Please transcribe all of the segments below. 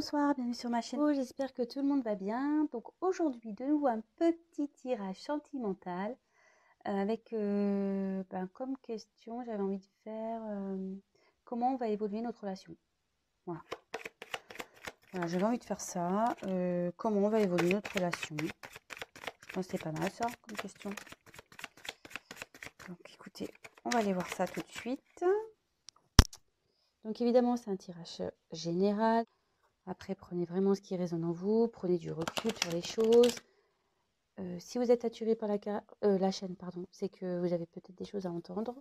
bonsoir, bienvenue sur ma chaîne. J'espère que tout le monde va bien. Donc aujourd'hui, de nouveau un petit tirage sentimental avec comme question, j'avais envie de faire comment va évoluer notre relation. Voilà, j'avais envie de faire ça. Comment va évoluer notre relation. Je pense que c'est pas mal ça comme question. Donc écoutez, on va aller voir ça tout de suite. Donc évidemment, c'est un tirage général. Après, prenez vraiment ce qui résonne en vous, prenez du recul sur les choses. Si vous êtes attiré par la chaîne, pardon, c'est que vous avez peut-être des choses à entendre.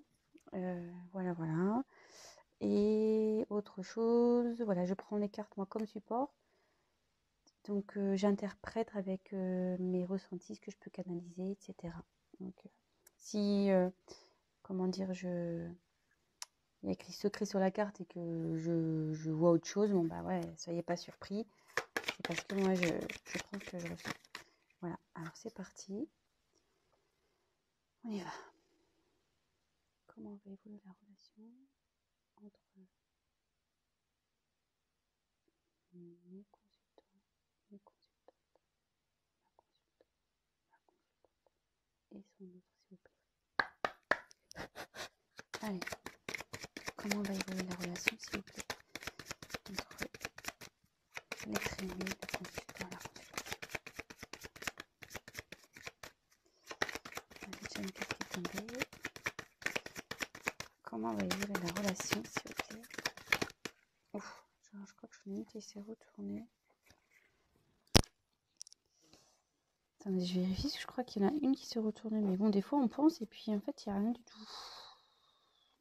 Voilà. Et autre chose, voilà, je prends les cartes moi comme support. Donc j'interprète avec mes ressentis, ce que je peux canaliser, etc. Donc si, comment dire, il y a écrit secret sur la carte et que je vois autre chose, bon bah ouais, soyez pas surpris. C'est parce que moi je prends ce que je ressens. Voilà, alors c'est parti. On y va. Comment va évoluer la relation entre mes consultants, mes consultantes, ma consultante et son autre, s'il vous plaît. Allez, comment va évoluer la relation, s'il vous plaît, entre l'être aimé, le consultant et la consultante. J'ai déjà une carte qui est tombée. Comment va évoluer la relation, s'il vous plaît. Ouf, je crois que je l'ai qui s'est retournée. Attendez, je vérifie, parce que je crois qu'il y en a une qui s'est retournée. Mais bon, des fois, on pense et puis en fait, il n'y a rien du tout.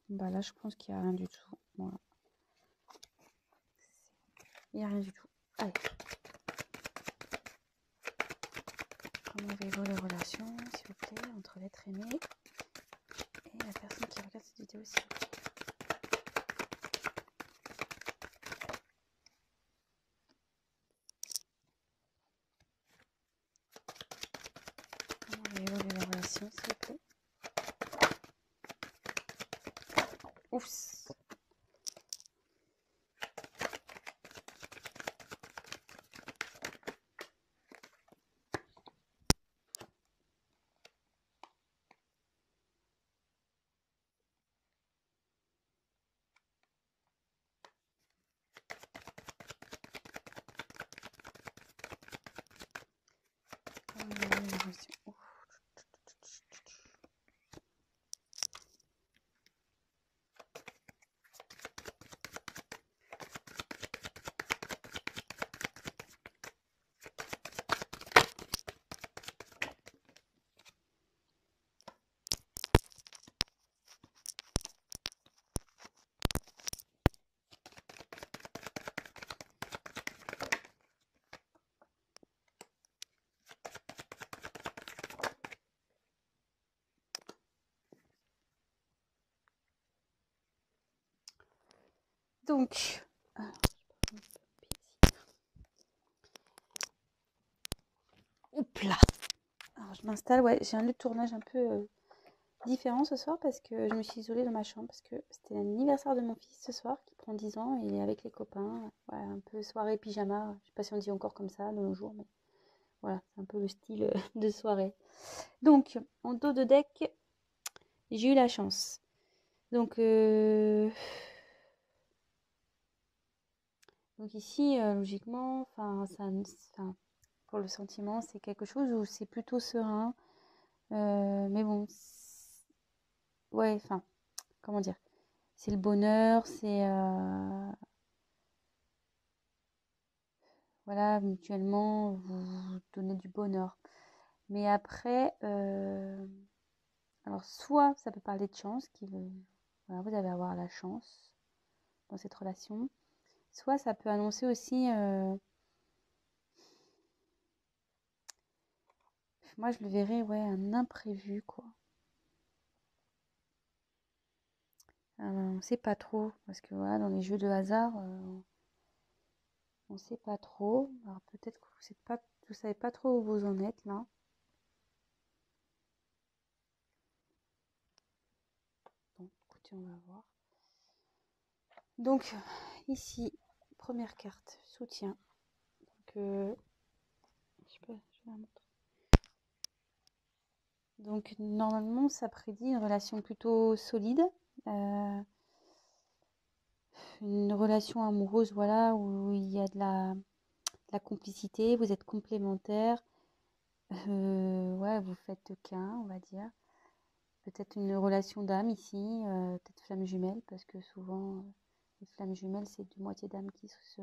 Bah là, je pense qu'il n'y a rien du tout. Voilà. Il n'y a rien du tout. Allez. Comment va évoluer la relation, s'il vous plaît, entre l'être aimé et la personne qui regarde cette vidéo, s'il vous plaît. Comment va évoluer la relation, s'il vous plaît. Ouf. Comment va évoluer la relation. Ouf. Donc, oups là. Alors, je m'installe. Ouais, j'ai un lieu de tournage un peu différent ce soir parce que je me suis isolée dans ma chambre parce que c'était l'anniversaire de mon fils ce soir qui prend 10 ans et il est avec les copains. Ouais, un peu soirée pyjama. Je sais pas si on dit encore comme ça de nos jours, mais voilà, c'est un peu le style de soirée. Donc, en dos de deck, j'ai eu la chance. Donc ici, logiquement, pour le sentiment, c'est quelque chose où c'est plutôt serein. Mais bon, ouais, enfin, comment dire, c'est le bonheur, c'est voilà, mutuellement, vous vous donnez du bonheur. Mais après, alors soit ça peut parler de chance, voilà, vous allez avoir la chance dans cette relation, soit ça peut annoncer aussi, moi je le verrais, ouais, un imprévu, quoi. On ne sait pas trop, parce que voilà, dans les jeux de hasard, on ne sait pas trop. Alors peut-être que vous savez pas trop où vous en êtes là. Bon, écoutez, on va voir. Donc ici, première carte, soutien. que... Je sais pas, je vais la montrer. Donc normalement, ça prédit une relation plutôt solide. Une relation amoureuse, voilà, où il y a de la complicité, vous êtes complémentaires. Ouais, vous faites qu'un, on va dire. Peut-être une relation d'âme ici, peut-être flamme jumelle, parce que souvent, les flammes jumelles, c'est deux moitiés d'âme qui se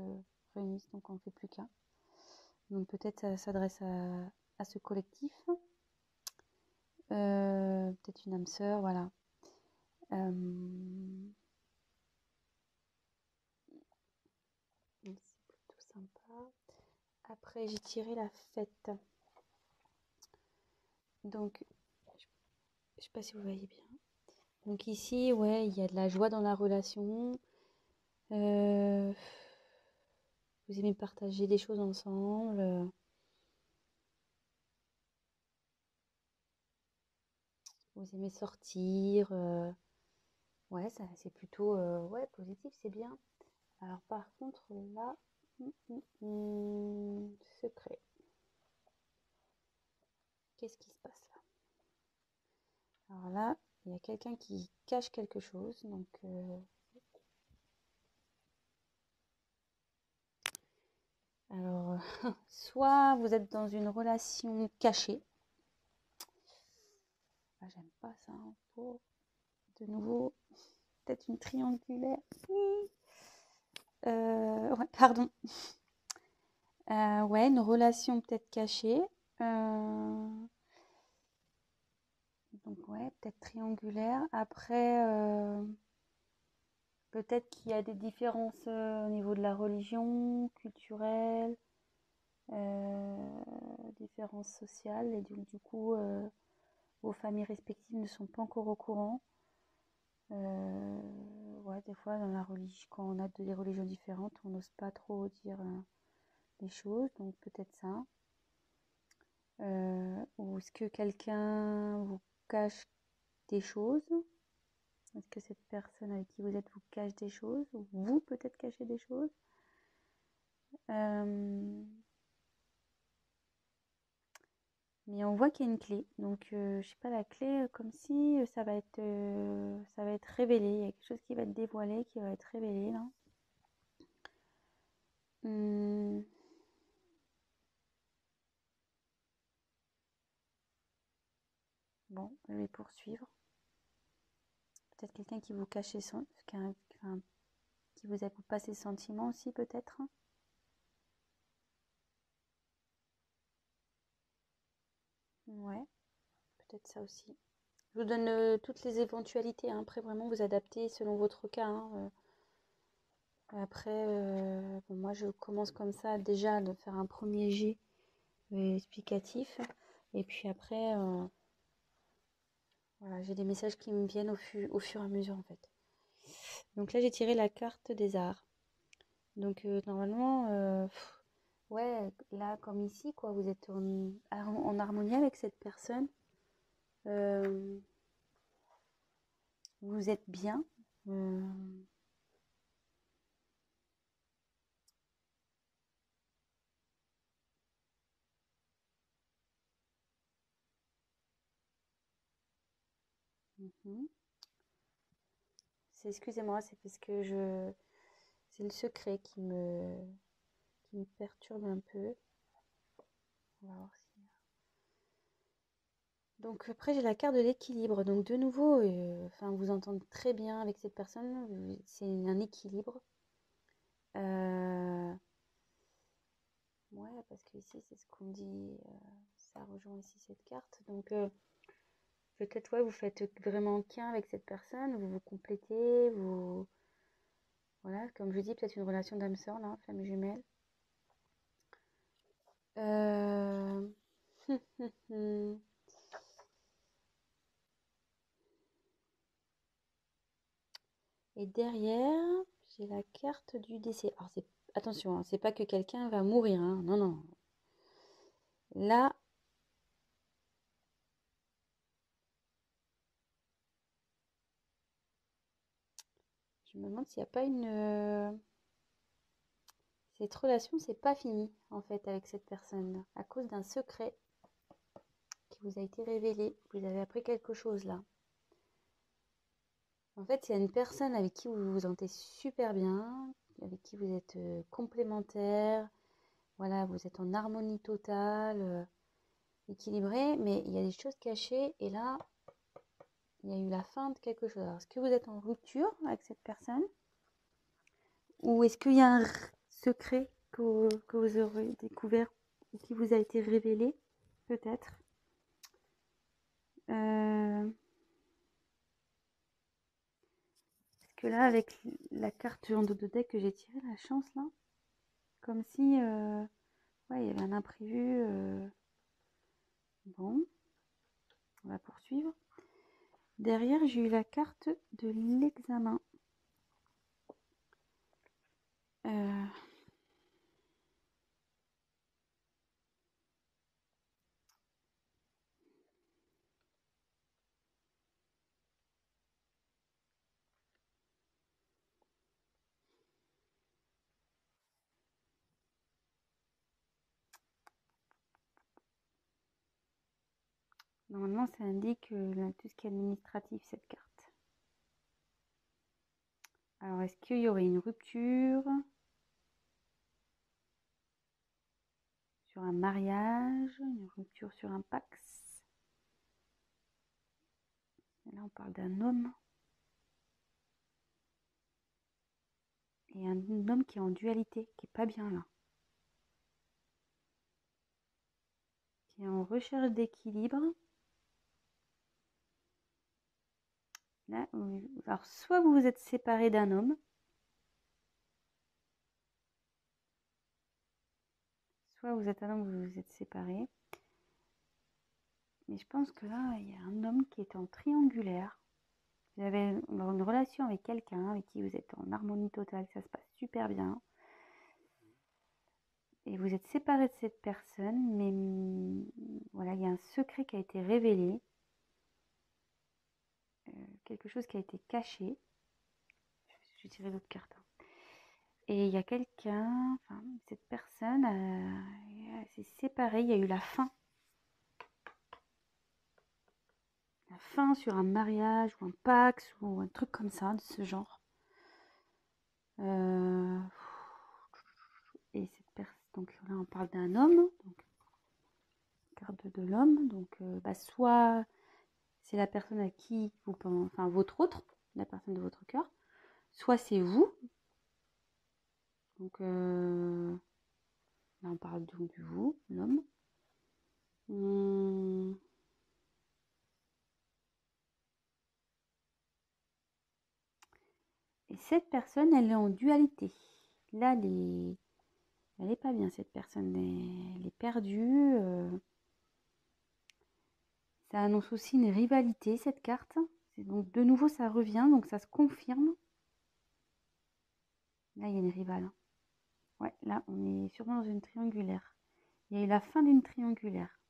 réunissent, donc on ne fait plus qu'un. Donc peut-être ça s'adresse à ce collectif. Peut-être une âme sœur, voilà. C'est plutôt sympa. Après, j'ai tiré la fête. Donc, je sais pas si vous voyez bien. Donc ici, ouais, il y a de la joie dans la relation. Vous aimez partager des choses ensemble. Vous aimez sortir. Ouais, ça, c'est plutôt ouais, positif, c'est bien. Alors par contre, là, secret. Qu'est-ce qui se passe là? Alors là, il y a quelqu'un qui cache quelque chose. Donc, alors, soit vous êtes dans une relation cachée. Ah, j'aime pas ça. Pour de nouveau, peut-être une triangulaire. Ouais, pardon. Ouais, une relation peut-être cachée. Donc ouais, peut-être triangulaire. Après, peut-être qu'il y a des différences au niveau de la religion, culturelle, différences sociales. Et du coup, vos familles respectives ne sont pas encore au courant. Ouais, des fois, dans la religion, quand on a des religions différentes, on n'ose pas trop dire les choses. Donc peut-être ça. Ou est-ce que quelqu'un vous cache des choses? Est-ce que cette personne avec qui vous êtes vous cache des choses? Ou vous peut-être cachez des choses? Mais on voit qu'il y a une clé. Donc je sais pas, la clé, comme si ça va être révélé. Il y a quelque chose qui va être dévoilé, qui va être révélé là. Hum, Bon, je vais poursuivre. Peut-être quelqu'un qui vous cache qui vous a pas ses sentiments aussi peut-être. Ouais, peut-être ça aussi. Je vous donne toutes les éventualités, hein. Après, vraiment, vous adaptez selon votre cas, hein. Après, bon, moi, je commence comme ça, déjà, de faire un premier jet explicatif. Et puis après, voilà, j'ai des messages qui me viennent au fur et à mesure, en fait. Donc là, j'ai tiré la carte des arts. Donc, normalement, ouais, là, comme ici, quoi, vous êtes en harmonie avec cette personne. Euh, vous êtes bien. Euh, mhm. Excusez-moi, c'est parce que c'est le secret qui me perturbe un peu. On va voir si... Donc après j'ai la carte de l'équilibre. Donc de nouveau, enfin vous entendez très bien avec cette personne. C'est un équilibre. Euh, ouais, parce que ici c'est ce qu'on dit. Ça rejoint ici cette carte. Donc peut-être ouais, vous faites vraiment qu'un avec cette personne. Vous vous complétez. Vous voilà, comme je dis, peut-être une relation d'âme sœur là, flamme jumelle. Euh... Et derrière, j'ai la carte du décès. Alors, attention, hein, c'est pas que quelqu'un va mourir, hein. Non, non. Là, je me demande s'il n'y a pas une. Cette relation, c'est pas fini en fait avec cette personne à cause d'un secret qui vous a été révélé. Vous avez appris quelque chose là. En fait, il y a une personne avec qui vous vous entendez super bien, avec qui vous êtes complémentaires. Voilà, vous êtes en harmonie totale, équilibré, mais il y a des choses cachées et là, il y a eu la fin de quelque chose. Alors, est-ce que vous êtes en rupture avec cette personne? Ou est-ce qu'il y a un secret que vous aurez découvert ou qui vous a été révélé? Peut-être. Parce que là, avec la carte en dos de deck que j'ai tirée, la chance là, comme si ouais, il y avait un imprévu. Bon, on va poursuivre. Derrière, j'ai eu la carte de l'examen. Normalement, ça indique tout ce qui est administratif, cette carte. Alors, est-ce qu'il y aurait une rupture sur un mariage, une rupture sur un pax? Et là, on parle d'un homme. Et un homme qui est en dualité, qui est pas bien là. Qui est en recherche d'équilibre. Là, alors, soit vous vous êtes séparé d'un homme, soit vous êtes un homme, vous vous êtes séparé. Mais je pense que là, il y a un homme qui est en triangulaire. Vous avez une relation avec quelqu'un avec qui vous êtes en harmonie totale, ça se passe super bien. Et vous êtes séparé de cette personne, mais voilà, il y a un secret qui a été révélé. Quelque chose qui a été caché. Je vais tirer l'autre carte. Et il y a quelqu'un, enfin, cette personne s'est séparée, il y a eu la fin. La fin sur un mariage ou un pax ou un truc comme ça, de ce genre. Et cette personne, donc là on parle d'un homme, donc carte de l'homme, donc soit c'est la personne à qui vous pensez, enfin votre autre, la personne de votre cœur, soit c'est vous. Donc là on parle donc du vous, l'homme. Et cette personne, elle est en dualité. Là, elle est pas bien, cette personne. Elle est perdue. Ça annonce aussi une rivalité, cette carte. Donc, de nouveau, ça revient, donc ça se confirme. Là, il y a une rivale. Ouais, là, on est sûrement dans une triangulaire. Il y a eu la fin d'une triangulaire.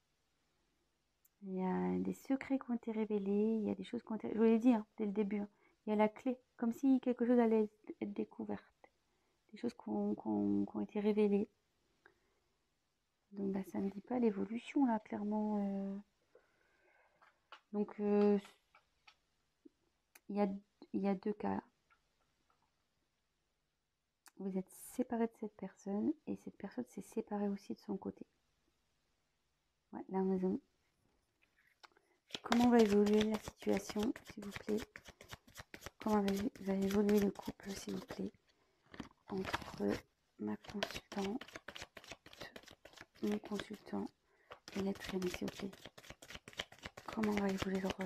Il y a des secrets qui ont été révélés. Il y a des choses qui ont été... Je vous l'ai dit dès le début. Il y a la clé, comme si quelque chose allait être découverte. Des choses qui ont été révélées. Donc bah, ça ne dit pas l'évolution là, clairement. Donc il y a deux cas. Vous êtes séparé de cette personne et cette personne s'est séparée aussi de son côté. Ouais, la raison. Comment va évoluer la situation, s'il vous plaît? Comment va évoluer le couple, s'il vous plaît, entre ma consultante, mon consultant et l'être aimé, s'il vous plaît? Comment va évoluer leur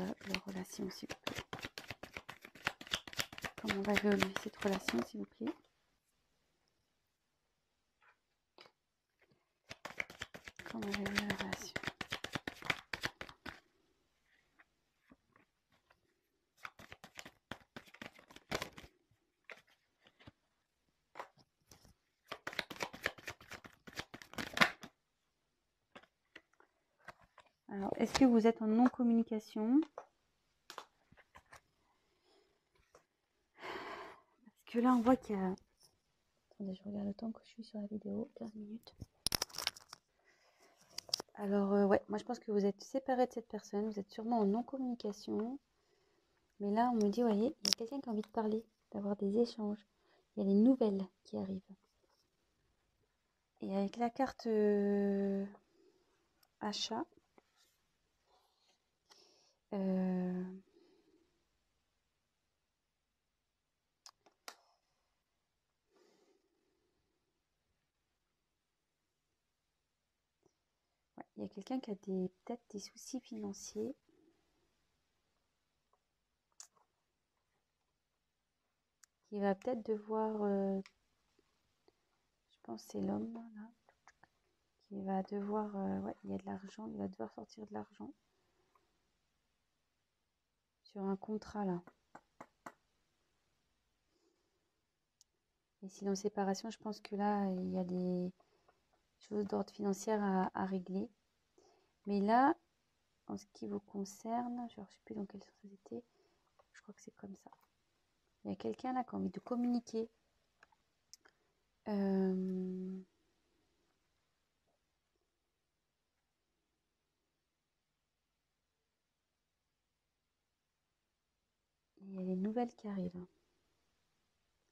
relation, s'il vous plaît? Comment va évoluer cette relation, s'il vous plaît? Comment va évoluer la relation? Alors, est-ce que vous êtes en non-communication? Parce que là, on voit qu'il y a Attendez, je regarde le temps que je suis sur la vidéo. 15 minutes. Alors, ouais, moi je pense que vous êtes séparés de cette personne. Vous êtes sûrement en non-communication. Mais là, on me dit, voyez, il y a quelqu'un qui a envie de parler, d'avoir des échanges. Il y a des nouvelles qui arrivent. Et avec la carte achat, ouais, il y a quelqu'un qui a peut-être des soucis financiers. Qui va peut-être devoir, je pense que c'est l'homme là, qui va devoir, ouais, il y a de l'argent, il va devoir sortir de l'argent sur un contrat là. Et s'il est en séparation, je pense que là, il y a des choses d'ordre financier à régler. Mais là, en ce qui vous concerne, je ne sais plus dans quelle société, je crois que c'est comme ça. Il y a quelqu'un là qui a envie de communiquer. Il y a des nouvelles qui arrivent.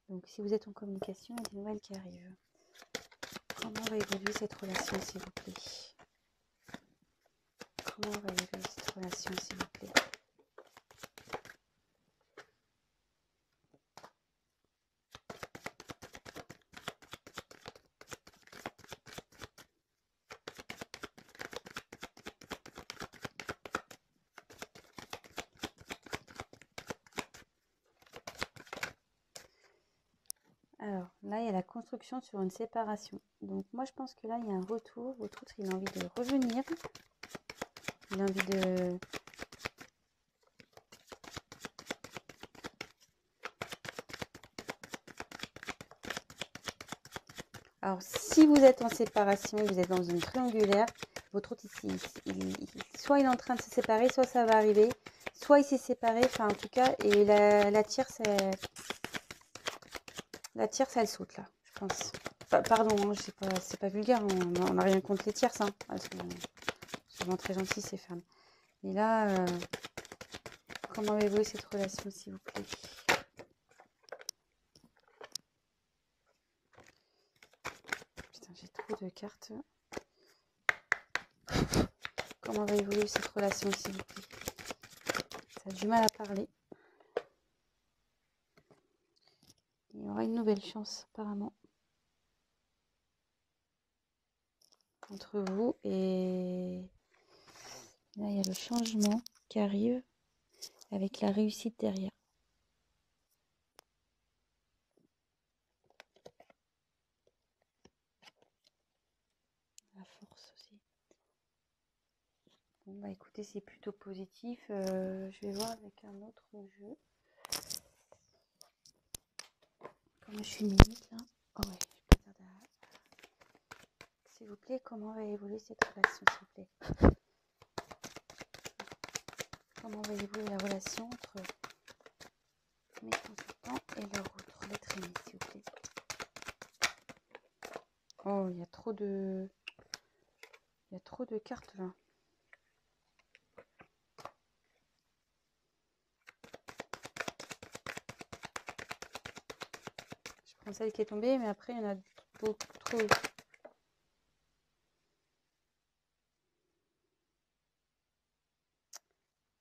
Donc si vous êtes en communication, il y a des nouvelles qui arrivent. Comment va évoluer cette relation, s'il vous plaît? Comment va évoluer cette relation, s'il vous plaît? Alors, là, il y a la construction sur une séparation. Donc, moi, je pense que là, il y a un retour. Votre autre, il a envie de revenir. Il a envie de... Alors, si vous êtes en séparation, vous êtes dans une triangulaire, votre autre ici, soit il est en train de se séparer, soit ça va arriver, soit il s'est séparé, enfin en tout cas, et la tierce, elle saute là, je pense. Pardon, hein, c'est pas vulgaire, on n'a rien contre les tierces, hein. Elles sont souvent très gentilles ces femmes. Mais là, comment évoluer cette relation, s'il vous plaît? Putain, j'ai trop de cartes. Comment va évoluer cette relation, s'il vous plaît? Ça a du mal à parler. Il y aura une nouvelle chance, apparemment, entre vous. Et là, il y a le changement qui arrive avec la réussite derrière. La force aussi. Bon, bah écoutez, c'est plutôt positif. Je vais voir avec un autre jeu. Comme je suis limite là. Oh ouais, je peux regarder. S'il vous plaît, comment va évoluer cette relation, s'il vous plaît? Comment va évoluer la relation entre mes consultants et leur autre lettre aimée, s'il vous plaît? Oh, il y a trop de... Il y a trop de cartes là. Je prends celle qui est tombée, mais après, il y en a beaucoup trop.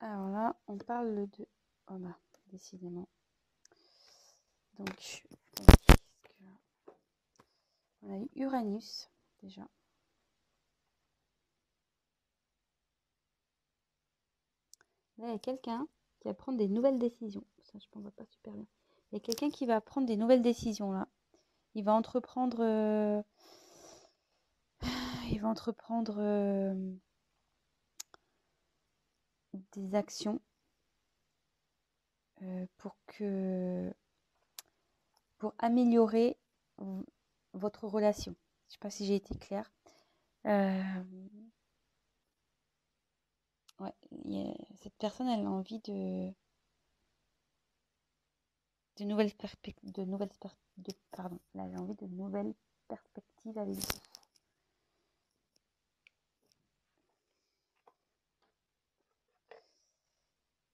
Alors là, on parle de... Oh bah, décidément. Donc, on a eu Uranus, déjà. Là, il y a quelqu'un qui va prendre des nouvelles décisions. Ça, je ne vois pas super bien. Il y a quelqu'un qui va prendre des nouvelles décisions, là. Il va entreprendre... il va entreprendre des actions pour améliorer votre relation. Je ne sais pas si j'ai été claire. Ouais, cette personne, elle a envie pardon, là j'ai envie de nouvelles perspectives avec vous.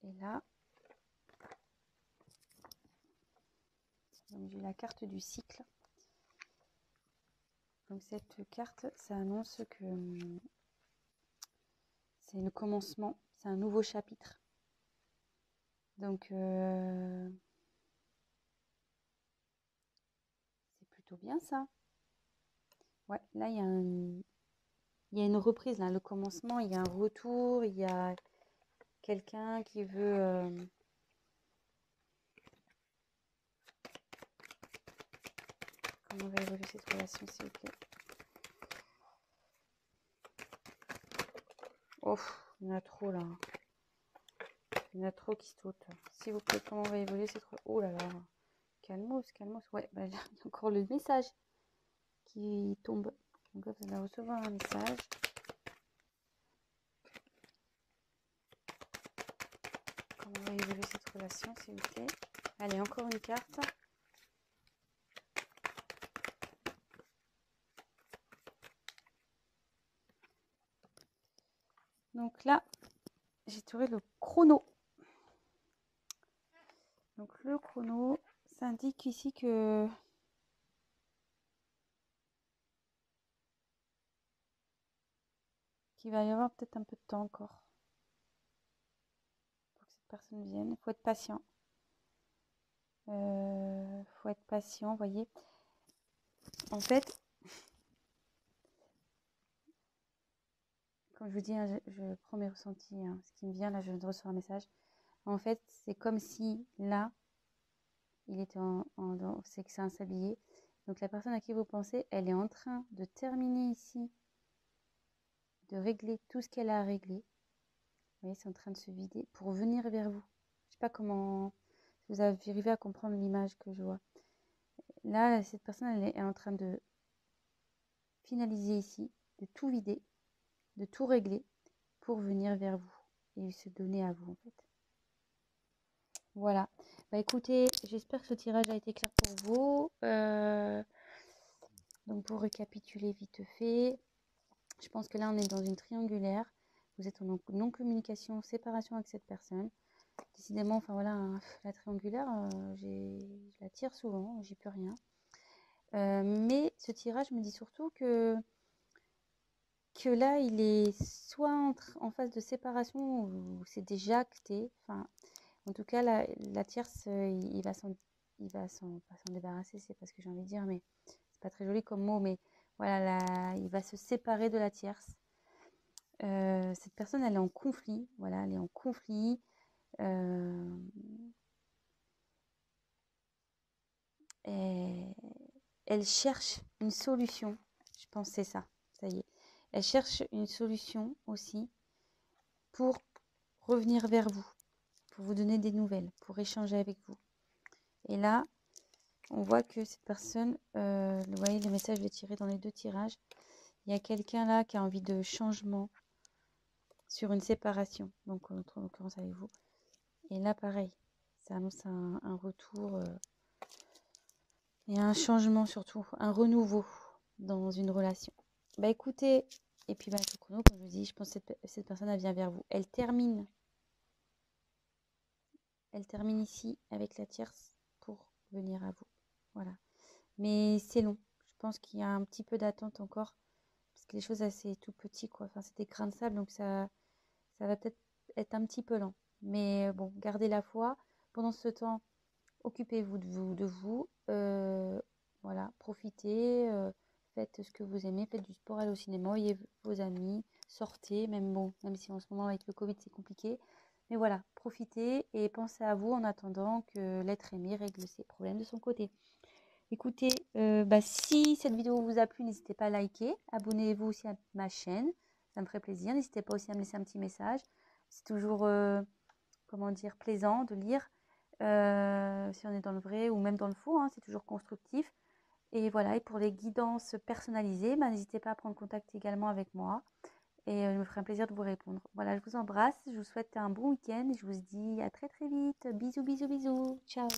Et là, j'ai la carte du cycle. Donc cette carte, ça annonce que c'est le commencement, c'est un nouveau chapitre. Donc c'est plutôt bien ça. Ouais, là il y a une reprise, là, le commencement, il y a un retour, il y a quelqu'un qui veut... Comment va évoluer cette relation, s'il vous plaît? Oh, il y en a trop là. Il y en a trop qui sautent. S'il vous plaît, comment va évoluer cette relation? Oh là là. Calmos, calmos. Ouais, bah, il y a encore le message qui tombe. Donc là, vous allez recevoir un message. Comment va évoluer cette relation, s'il vous plaît? Allez, encore une carte. Donc là, j'ai trouvé le chrono. Donc le chrono, ça indique ici que qu'il va y avoir peut-être un peu de temps encore pour que cette personne vienne. Il faut être patient. Faut être patient, vous voyez. En fait, comme je vous dis, hein, je prends mes ressentis. Hein, ce qui me vient, là, je viens de recevoir un message. En fait, c'est comme si, là, il était c'est que c'est un sablier. Donc, la personne à qui vous pensez, elle est en train de terminer ici, de régler tout ce qu'elle a à régler. Vous voyez, c'est en train de se vider pour venir vers vous. Je ne sais pas comment vous arrivez à comprendre l'image que je vois. Là, cette personne, elle est en train de finaliser ici, de tout vider, de tout régler pour venir vers vous et se donner à vous, en fait. Voilà. Bah écoutez, j'espère que ce tirage a été clair pour vous. Donc pour récapituler vite fait, je pense que là on est dans une triangulaire. Vous êtes en non-communication, séparation avec cette personne. Décidément, enfin voilà, la triangulaire, je la tire souvent, j'y peux rien. Mais ce tirage me dit surtout que là il est soit en phase de séparation ou c'est déjà acté. Enfin, en tout cas, la tierce, il va pas s'en débarrasser, c'est pas ce que j'ai envie de dire, mais c'est pas très joli comme mot, mais voilà, il va se séparer de la tierce. Cette personne, elle est en conflit, voilà, elle est en conflit. Elle cherche une solution, je pense que c'est ça, ça y est. Elle cherche une solution aussi pour revenir vers vous, pour vous donner des nouvelles, pour échanger avec vous. Et là, on voit que cette personne, vous voyez les messages, je vais tirer dans les deux tirages. Il y a quelqu'un là qui a envie de changement sur une séparation, donc en l'occurrence avec vous. Et là, pareil, ça annonce un retour et un changement surtout, un renouveau dans une relation. Bah écoutez, et puis bah, ce chrono, comme je vous dis, je pense que cette personne, elle vient vers vous. Elle termine ici avec la tierce pour venir à vous. Voilà. Mais c'est long. Je pense qu'il y a un petit peu d'attente encore. Parce que les choses, c'est tout petit, quoi. Enfin, c'est des grains de sable, donc ça va peut-être être un petit peu lent. Mais bon, gardez la foi. Pendant ce temps, occupez-vous de vous. Voilà, profitez. Faites ce que vous aimez. Faites du sport, allez au cinéma, voyez vos amis. Sortez, même si en ce moment, avec le Covid, c'est compliqué. Mais voilà, profitez et pensez à vous en attendant que l'être aimé règle ses problèmes de son côté. Écoutez, si cette vidéo vous a plu, n'hésitez pas à liker. Abonnez-vous aussi à ma chaîne. Ça me ferait plaisir. N'hésitez pas aussi à me laisser un petit message. C'est toujours, plaisant de lire. Si on est dans le vrai ou même dans le faux, hein, c'est toujours constructif. Et voilà, et pour les guidances personnalisées, n'hésitez pas à prendre contact également avec moi. Et je me ferai un plaisir de vous répondre. Voilà, je vous embrasse. Je vous souhaite un bon week-end. Je vous dis à très très vite. Bisous, bisous, bisous. Ciao.